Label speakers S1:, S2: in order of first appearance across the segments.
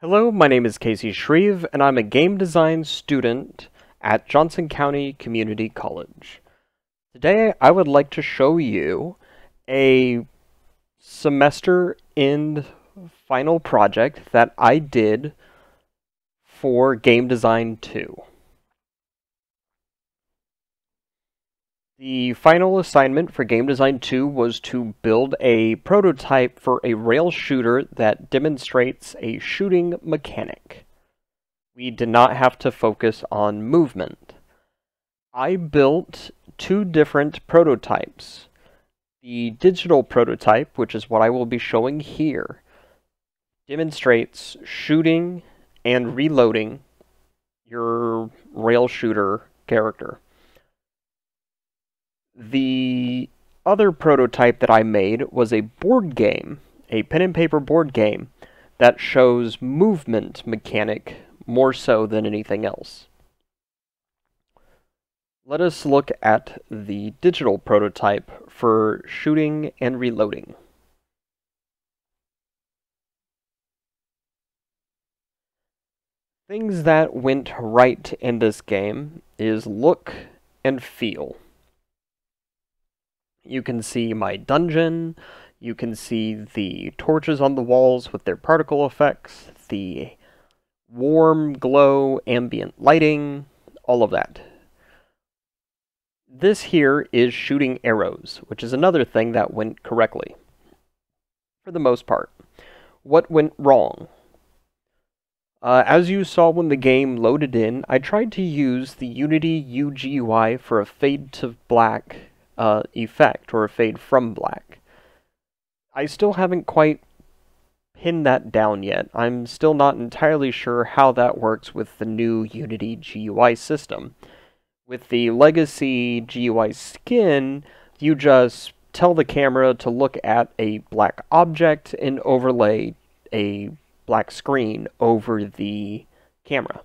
S1: Hello, my name is Casey Shreve, and I'm a game design student at Johnson County Community College. Today, I would like to show you a semester end final project that I did for Game Design 2. The final assignment for Game Design 2 was to build a prototype for a rail shooter that demonstrates a shooting mechanic. We did not have to focus on movement. I built two different prototypes. The digital prototype, which is what I will be showing here, demonstrates shooting and reloading your rail shooter character. The other prototype that I made was a board game, a pen and paper board game, that shows movement mechanic more so than anything else. Let us look at the digital prototype for shooting and reloading. Things that went right in this game is look and feel. You can see my dungeon, you can see the torches on the walls with their particle effects, the warm glow ambient lighting, all of that. This here is shooting arrows, which is another thing that went correctly, for the most part. What went wrong? As you saw when the game loaded in, I tried to use the Unity UGUI for a fade to black effect, or a fade from black. I still haven't quite pinned that down yet. I'm still not entirely sure how that works with the new Unity GUI system. With the legacy GUI skin, you just tell the camera to look at a black object and overlay a black screen over the camera.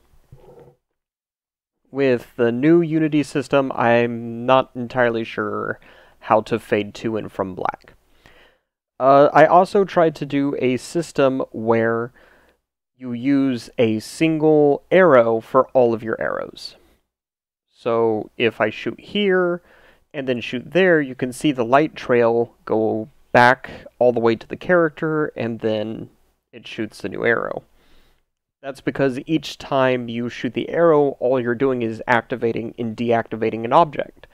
S1: With the new Unity system, I'm not entirely sure how to fade to and from black. I also tried to do a system where you use a single arrow for all of your arrows. So if I shoot here and then shoot there, you can see the light trail go back all the way to the character, and then it shoots the new arrow. That's because each time you shoot the arrow, all you're doing is activating and deactivating an object,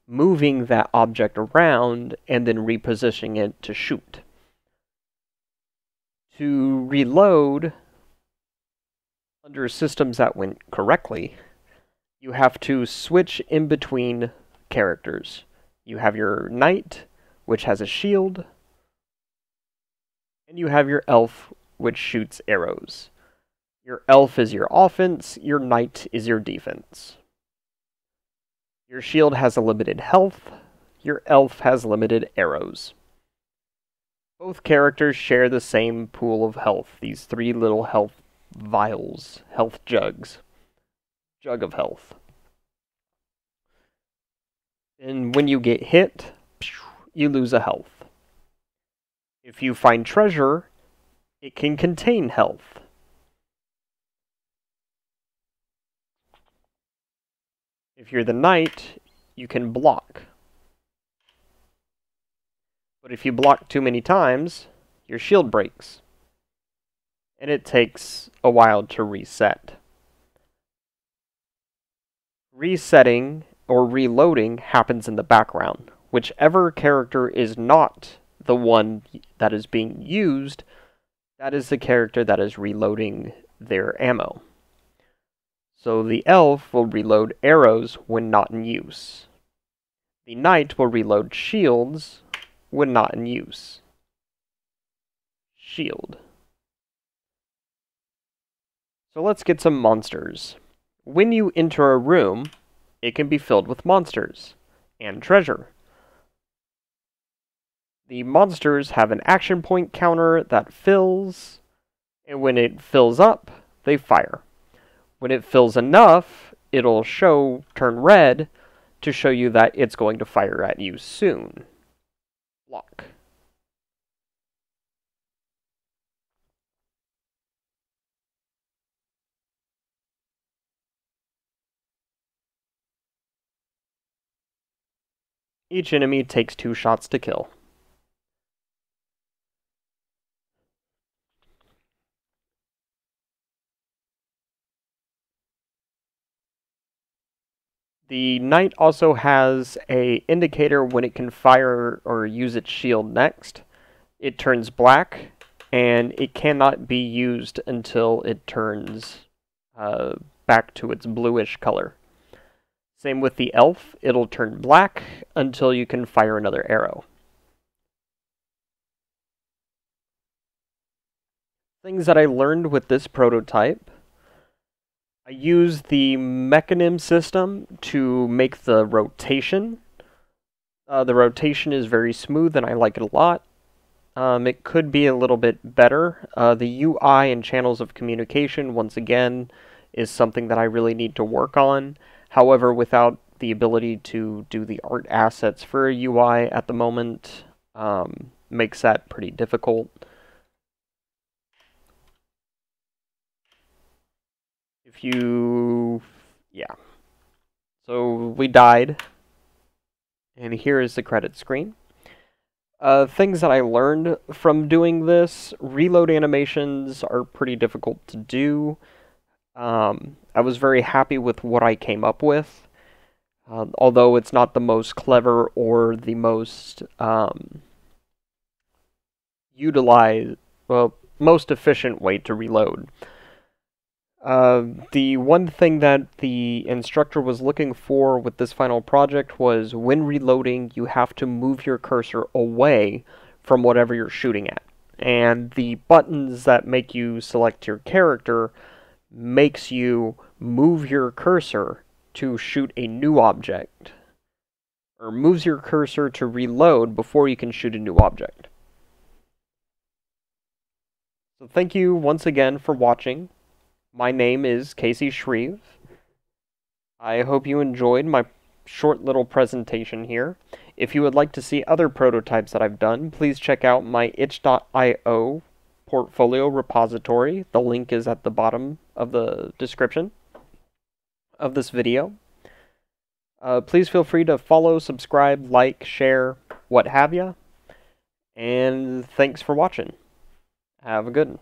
S1: moving that object around, and then repositioning it to shoot. To reload, under systems that went correctly, you have to switch in between characters. You have your knight, which has a shield, and you have your elf, which shoots arrows. Your elf is your offense, your knight is your defense. Your shield has a limited health, your elf has limited arrows. Both characters share the same pool of health, these three little health vials, health jugs. Jug of health. And when you get hit, you lose a health. If you find treasure, it can contain health. If you're the knight, you can block. But if you block too many times, your shield breaks. And it takes a while to reset. Resetting or reloading happens in the background. Whichever character is not the one that is being used, that is the character that is reloading their ammo. So the elf will reload arrows when not in use. The knight will reload shields when not in use. Shield. So let's get some monsters. When you enter a room, it can be filled with monsters and treasure. The monsters have an action point counter that fills, and when it fills up, they fire. When it fills enough, it'll turn red to show you that it's going to fire at you soon. Block. Each enemy takes 2 shots to kill. The knight also has a indicator when it can fire or use its shield next. It turns black, and it cannot be used until it turns back to its bluish color. Same with the elf, it'll turn black until you can fire another arrow. Things that I learned with this prototype: I used the mechanism system to make the rotation. The rotation is very smooth and I like it a lot. It could be a little bit better. The UI and channels of communication, once again, is something that I really need to work on. However, without the ability to do the art assets for a UI at the moment, makes that pretty difficult. Yeah. So we died, and here is the credit screen. Things that I learned from doing this: reload animations are pretty difficult to do. I was very happy with what I came up with, although it's not the most clever or the most most efficient way to reload. The one thing that the instructor was looking for with this final project was, when reloading, you have to move your cursor away from whatever you're shooting at. And the buttons that make you select your character makes you move your cursor to shoot a new object, or moves your cursor to reload before you can shoot a new object. So thank you once again for watching. My name is Casey Shreve. I hope you enjoyed my short little presentation here. If you would like to see other prototypes that I've done, please check out my itch.io portfolio repository. The link is at the bottom of the description of this video. Please feel free to follow, subscribe, like, share, what have ya. And thanks for watching. Have a good one.